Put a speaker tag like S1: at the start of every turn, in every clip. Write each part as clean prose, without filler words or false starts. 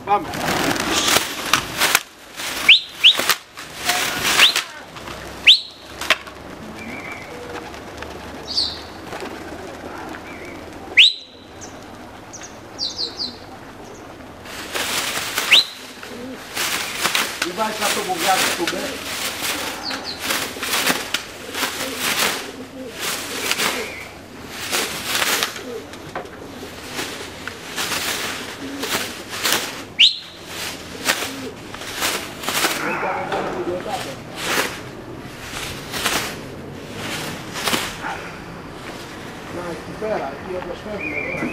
S1: Πάμε. Μην βάζεις αυτό που βγάζεις του μπε. Να, εκεί πέρα, εκεί όπως φεύγουμε τώρα.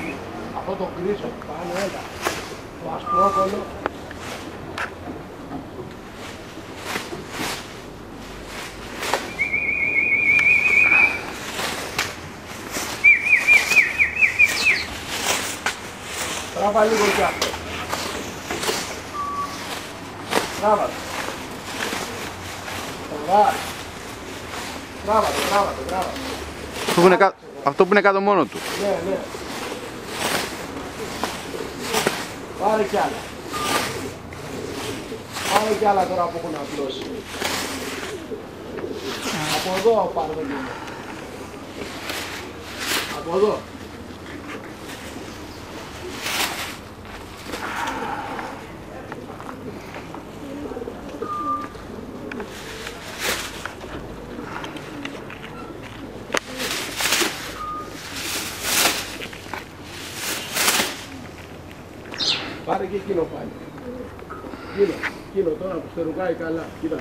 S1: Αυτό το γκρίζο που πάνω, έλα. Το ασπρόκολλο. Τράβα λίγο κι αυτό. Τράβα το. Τράβα το.
S2: Αυτό που είναι κάτω μόνο του.
S1: Ναι. Πάρε κι άλλα. Πάρε κι άλλα τώρα που έχουν απλώσει. Από εδώ πάρε το λίγο. Από εδώ. Πάρε και εκείνο πάλι. Εκείνο τώρα που στερουγάει καλά. Κοίτα.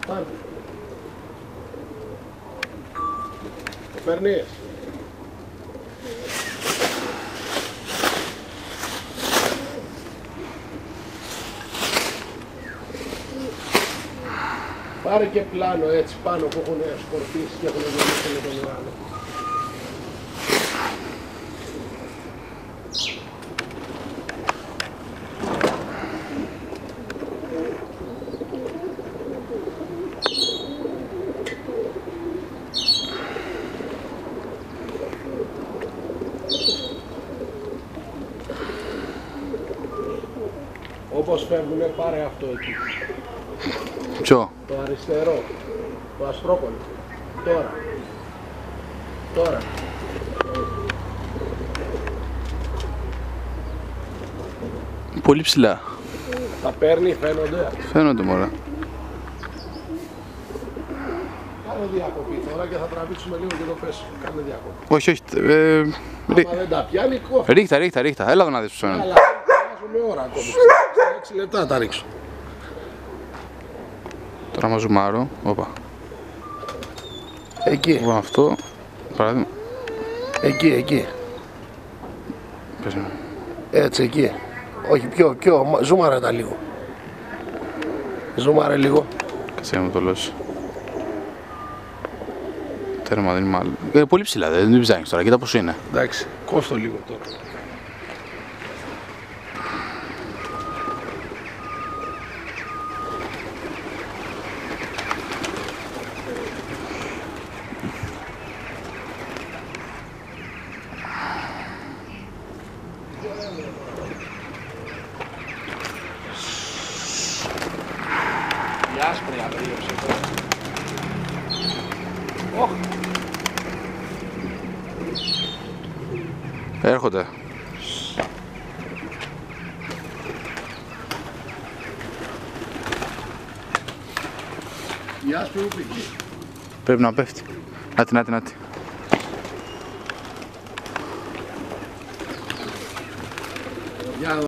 S1: Πάρε. Το παίρνεις. Πάρε και πλάνο έτσι πάνω που έχουν σκορπίσει και έχουν γεμίσει με τον ουρανό. Όπως φεύγουνε, πάρε αυτό εκεί.
S2: Ποιο?
S1: Το αριστερό. Το ασπρόκολλο. Τώρα.
S2: Πολύ ψηλά.
S1: Τα παίρνει, φαίνονται.
S2: Φαίνονται μωρά.
S1: Κάνε διακοπή τώρα και θα τραβήξουμε λίγο και το πέσουμε. Κάνε διακοπή.
S2: Όχι.
S1: Άμα δεν τα πιάνει, κόφει.
S2: Ρίχτα. Έλα εδώ να δεις που φαίνονται.
S1: Αλλά βγάζουμε ώρα ακόμη. Στα 6 λεπτά τα ρίξω.
S2: Τώρα μα ζουμάρω. Όπα.
S1: Εκεί.
S2: Βάλω αυτό. Παράδειγμα.
S1: Εκεί.
S2: Πες μου.
S1: Έτσι, εκεί. Όχι, πιο. Ζούμαρε τα λίγο. Ζούμαρε λίγο.
S2: Κάτσε να μου το λώσει. Τέρμα δεν είναι μάλλον. Πολύ ψηλά, δεν την ψάχνεις τώρα. Κοίτα πώς είναι.
S1: Εντάξει, κόστο λίγο τώρα. Η άσπρη αγρίωσε τώρα.
S2: Έρχονται.
S1: Η άσπρη που πήγε.
S2: Πρέπει να πέφτει. Νάτι.